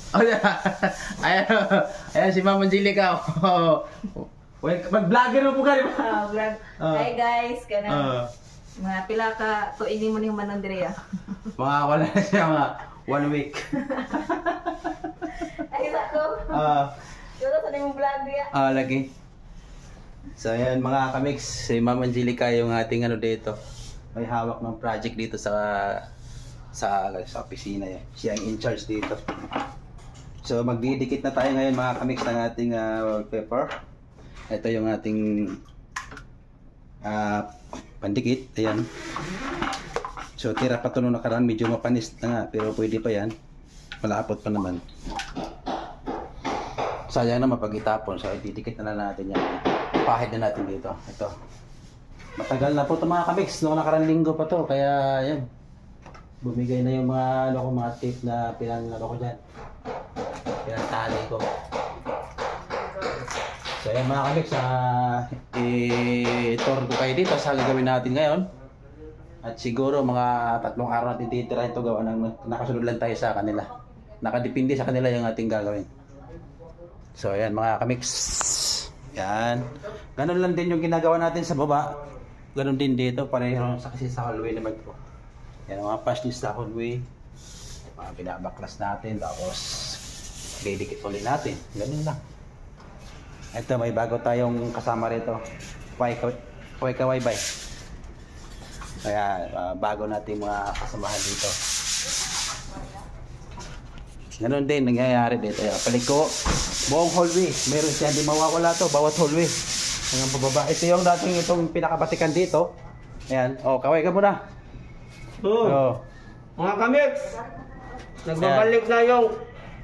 Oh, yeah. Ayan, ayan si Ma'am Angelica. Oh. Mag-vlogger mo po ka, di ba? Vlog. Hi guys, kanang mga pila ka tuig mo ning Manandrea. Mga wala na siya, mga 1 week. Ay nako. Yo sa nimong vlog dia. Lagi. So ayan mga kamix, si Ma'am Angelica yung ating ano dito. May hawak ng project dito sa opisina yan. Siya ang in charge dito. So magdidikit na tayo ngayon mga kamix ng ating wallpaper. Ito yung ating pandikit. Ayan. So tira pa ito nung nakaraan. Medyo mapanis na nga. Pero pwede pa yan. Malapot pa naman. Sayang na mapag-itapon. So ididikit na lang natin yan. Pahid na natin dito. Ito. Matagal na po ito mga kamix. Noong nakaraan linggo pa to. Kaya yan. Bumigay na yung mga mga tape na pinang ko dyan. Pinantali ko. So ayan mga kamix, i-tour ko kayo dito sa gagawin natin ngayon. At siguro mga 3 araw natin titirahin ito gawa ng nakasunod lang tayo sa kanila. Nakadepende sa kanila yung ating gagawin. So ayan mga kamix. Yan. Ganun lang din yung ginagawa natin sa baba. Ganun din dito, pareho kasi sa hallway naman po. Yan mga patch sa hallway. Mga binabaklas natin, tapos didikit ulit natin. Ganun lang. Ito, may bago tayong kasama rito. Waika-waybay. Kaya, bago natin mga kasamahan dito. Ganon din, nangyayari dito. Paliko, buong hallway. Meron siya, hindi mawawala to bawat hallway. Hanggang pababa. Ito yung dating itong pinakabatikan dito. Ayan. O, kaway ka muna. Mga kamix, nagbabalik na yung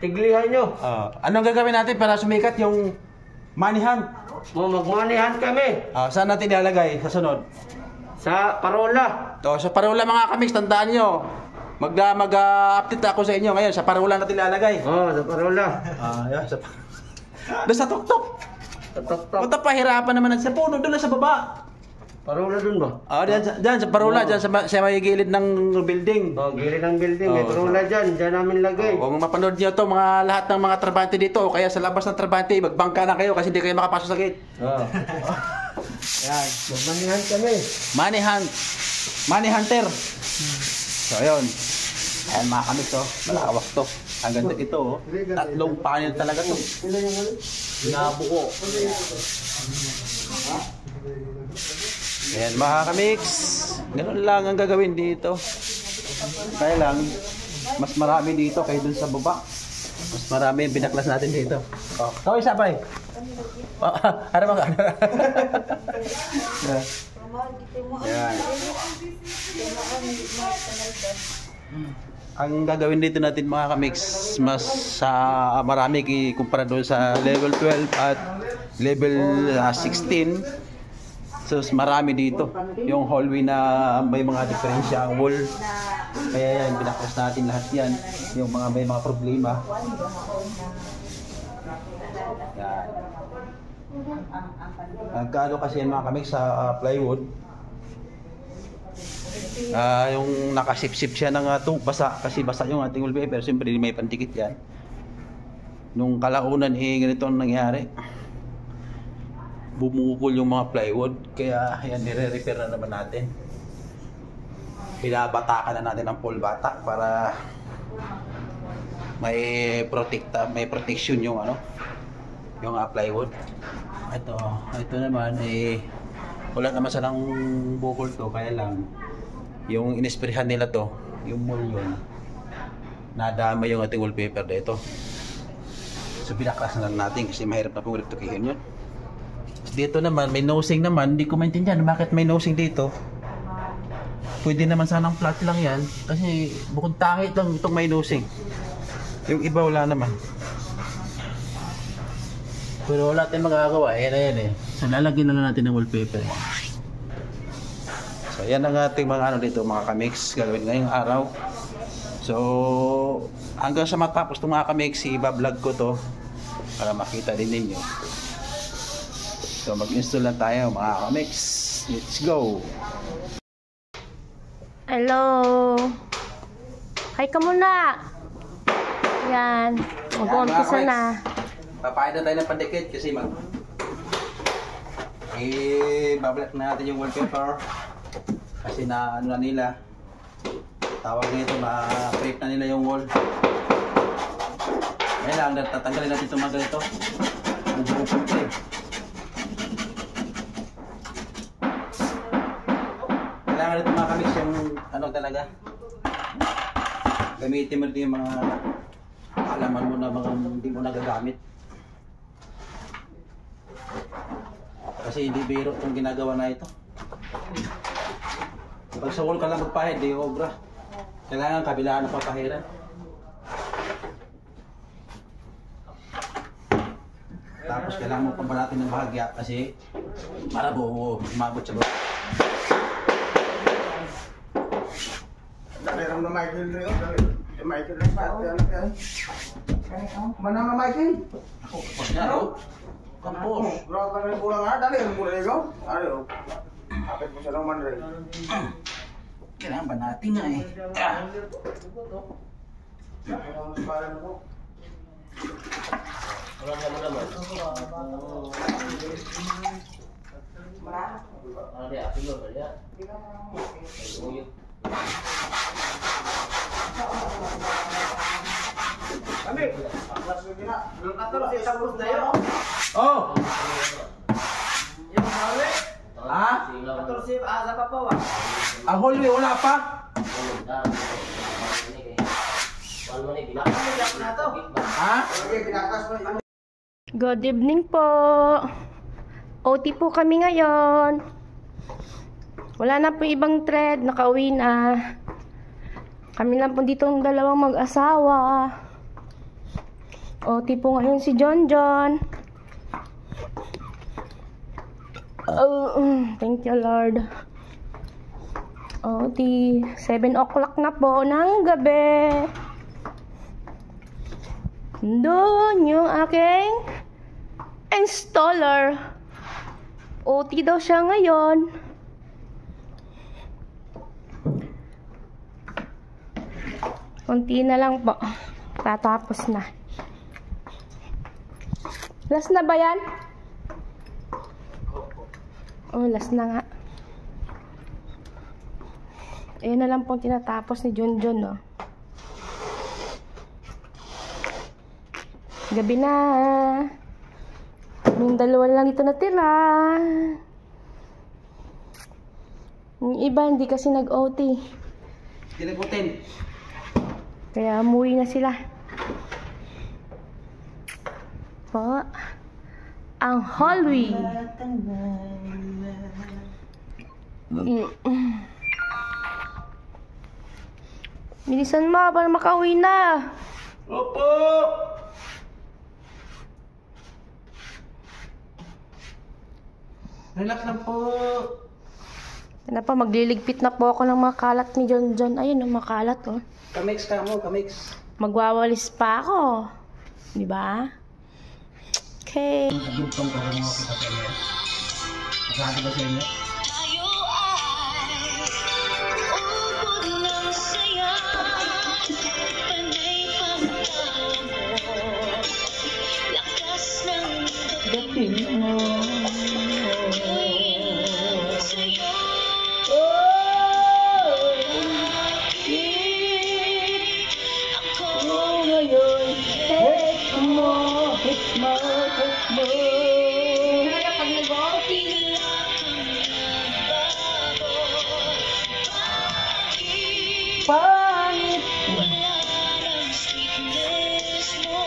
tiglihan nyo. Anong gagawin natin para sumikat yung manihan? Magmanihan kami. Saan natin ilalagay sa sunod? Sa parola. Sa parola mga kamix, tandaan nyo. Mag-update ako sa inyo ngayon. Sa parola natin ilalagay. Sa parola. Yan. Doon sa tuktok. Sa tuktok. Punta pahirapan naman sa puno. Doon lang sa baba. Parola dun ba? Diyan sa parola. Diyan sa may gilid ng building. Gilid ng building. May parola dyan. Diyan namin lagay. Kung mapanood nyo to mga lahat ng mga trabante dito, o kaya sa labas ng trabante, magbangka na kayo kasi hindi kayo makapasok sa gate. Yan. Magmanihan kami. Money hunter. So ayun. Ayan mga kamix to. Malawak to. Ang ganda ito. Tatlong panel talaga to. Binabuo. Ayan mga kamix. Ganun lang ang gagawin dito. Kaya lang, mas marami dito kaya dun sa baba. Mas marami yung binaklas natin dito. Kaway sabay. Harap ka. Ayan. Ang gagawin dito natin mga kamix, mas marami kumpara doon sa level 12 at level 16. So marami dito yung hallway na may mga diferensya wall. Kaya yan, binaklas natin lahat yan. Yung may mga problema. Yan. Nagkano kasi yan mga kamix sa plywood. Yung nakasip-sip siya ng basa kasi basa yung ating wallpaper. Siyempre may pandikit yan. Nung kalaunan ganito ang nangyari. Bumukol yung mga plywood. Kaya yan, nire-repair na naman natin. Pinabatakan na natin ng full batak para may protection yung yung plywood. Ito naman wala naman sanang bukol to, kaya lang yung inesprehan nila to, yung mulyon, nadama yung ating wallpaper dito. So binaklas na lang natin kasi mahirap na pong rektukihin yun. Dito naman may nosing naman, hindi ko maintindihan bakit may nosing dito. Pwede naman sanang flat lang yan kasi bukod tangit lang itong may nosing. Yung iba wala naman. Pero wala tayong magagawa, yan So lalagyan na lang natin ng wallpaper. So yan ang ating mga dito mga kamix gagawin ngayong araw. So hanggang sa matapos itong mga kamix, i-vlog ko to para makita din ninyo. So mag-install lang tayo mga kamix. Let's go! Hello! Hi ka muna! Yan. Mag-uumpisa na. Papain na tayo ng pandikit kasi babalik na natin yung wallpaper. Kasi na ano na nila. Tawag nito, ma-create na nila yung wall. Ngayon lang, tatanggalin natin itong mga ganito. Nag-open ko eh. Kailangan natin mga kamix yung ano talaga. Gamitin mo din yung mga alaman mo na mga hindi mo nagagamit. Kasi hindi biro itong ginagawa na ito. Pag sa wall ka lang magpahid, di obra. Kailangan kabilaan ng papahiran. Tapos kailangan mo pambalatin ng bahagya kasi para buo umabot sa baba. Dali lang na Michael rin. Dali. Michael lang sa anak yan. Mana na Michael? Ako, kapos niya, no? Kapos. Grabe ka rin pulang nga. Dali lang pulang ikaw. Dali o. Kapit mo siya lang man rin. Kailangan ba natin nga eh. Kami, aklas mo gina. Belum kata lo tapos na yun. Oh! Yung hallway. Ha? 14 asa pa po. Ang hallway wala pa? Ha? Good evening po. OT po kami ngayon. Wala na po ibang thread. Nakauwi na. Kami lang po dito ng dalawang mag-asawa. OT po ngayon si John John. Oh, thank you Lord. OT 7 o'clock na po ng gabi. Doon yung aking installer. OT daw siya ngayon. Kunti na lang po. Tatapos na. Last na ba yan? Oh, last na nga. Ayan na lang pong tinatapos ni John John, no? Gabi na. Yung dalawa lang dito natira. Yung iba hindi kasi nag-OT. Tinagutin. Kaya umuwi na sila. Po. Ang hallway. Bilisan mo para makauwi na. Opo! Relax lang po. Ano pa, magliligpit na po ako ng mga kalat ni John John. Ayun, ang mga kalat, oh. Kamix ka mo, kamix. Magwawalis pa ako. Di ba? Okay. Dugtong ko mga kapatid niya. Masabi ba sa inyo? Tayo ay ubod ng saya, panay pagtawa mo, lakas ng dating mo, sa'yo. Ako ngayon, hate mo, hate mo, hate mo. Pangit. Wala ng sweetness mo,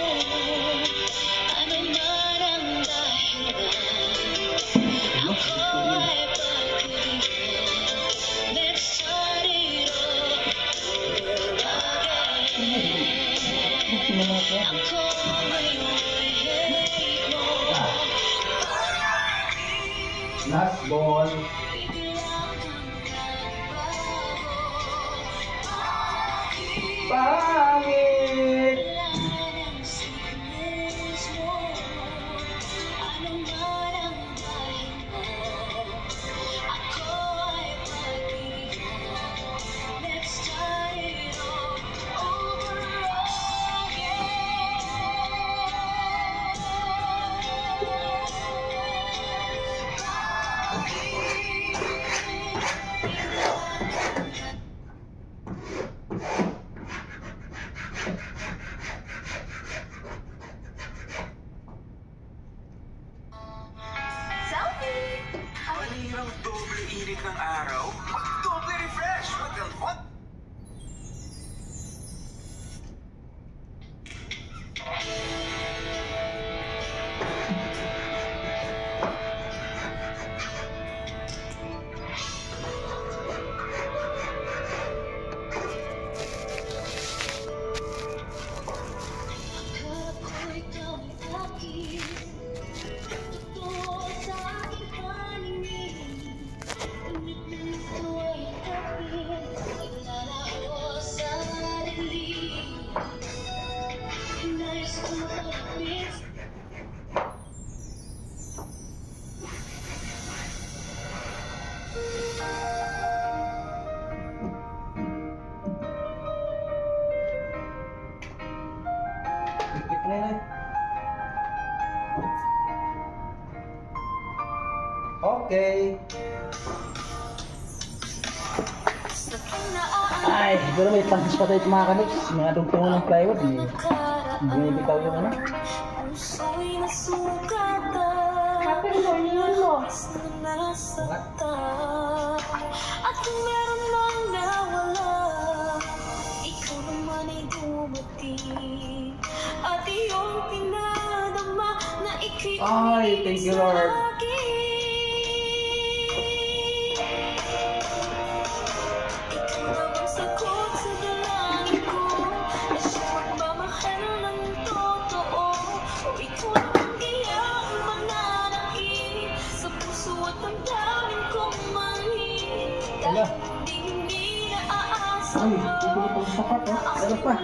ano man ang dahilan, ako ay pagkakalimutan. Let's start it all again. Ako ngayon hate mo. Last ball. Pangit! init ng araw, mag-doble refresh with Delphon. Okay. Ay, siguro may pangis pa tayo mga kaniks. Mga dugtungan ng plywood. Binibitaw yung ano. Happy morning mo. At kung meron mang nawala, ikaw naman ay dumating. At iyong pinadama na ikay Ay, thank you Lord. Ay, ito ito sapat eh. Ano pa?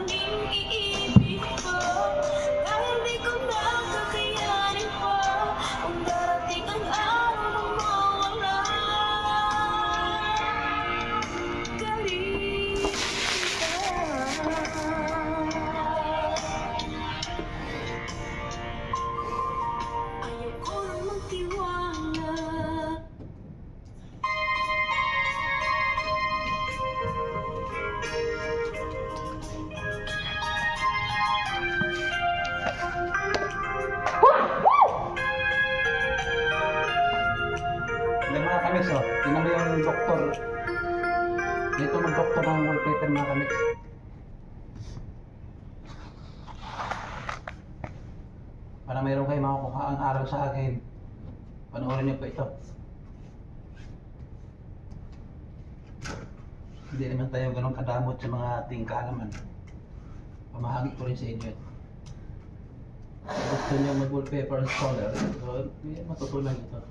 Mga kamiks, oh. Tingnan mo yung doktor. Dito mag-doktor ng wallpaper mga kamiks. Para mayroon kayo makukuha ang aral sa akin. Panoorin niyo po ito. Hindi naman tayo ganun kadamot sa mga ating kaalaman. Pamahagi ko rin sa inyo. Gusto niyo mag-wallpaper installer, so matutunan ito.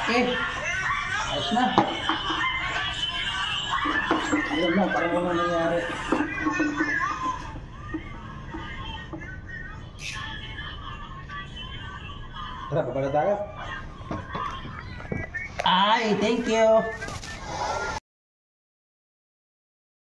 Okay. Ayos na. Alam mo, parang wala nangyari. Tara, babala tayo. Ay, thank you.